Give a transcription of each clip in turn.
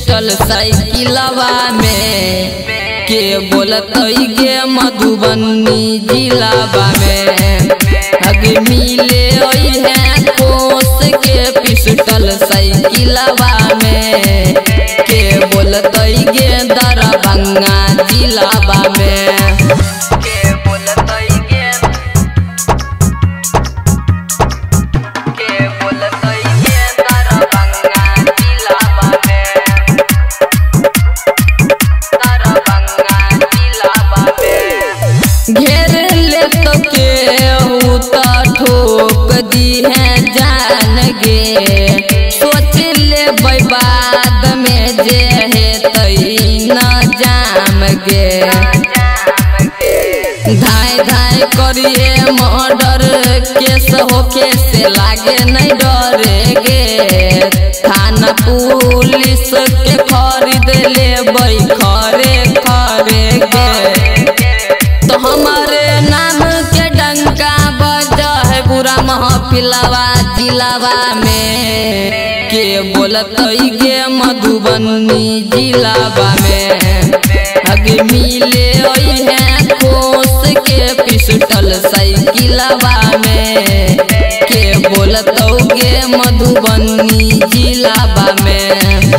Pistol साइकिलवा में के बोलत गे मधुबनी जिलावा में अगे मिले है कोस के पिस्टल साइकिलवा में के बोलत गे दरभंगा जिलावा में घेर ले तो के ठोक दी है जान गे सोच ले बाद में जे है तई न जाम गे धाय धाय करिए मर्डर केस होके से लागे नहीं डरे गे थाना पुलिस के खरीद ले खरे खरे गे तो हमारे नाम के डंका बजा है बुरा महफिलवा जिलावा में के बोलत गे मधुबनी जिलावा में अगे मिले है कोस के पिस्टल साइकिलवा में के बोलत गे मधुबनी जिलावा में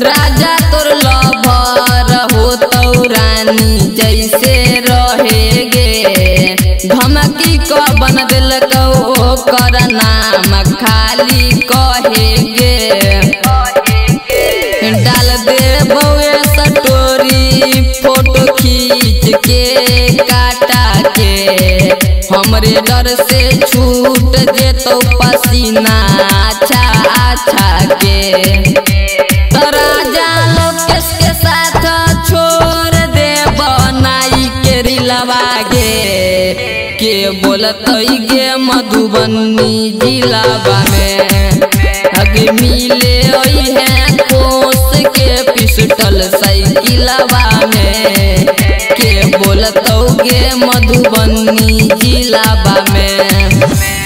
राजा तोर लभर हो तो रानी जैसे रहे गे धमकी को बन दिल को कर नाम खाली कहे गे डाल दे बउए स्टोरी फोटो खींच के काटा के हमरे डर से छूट जे तो पसीना अच्छा अच्छा के राजा लोकेश के साथ छोड़ दे बनाई के रिलवा गे के बोलत गे मधुबनी जिलावा में अगे मिले है कोस के पिस्टल साइकिलवा में के बोलत गे मधुबनी जिलावा में।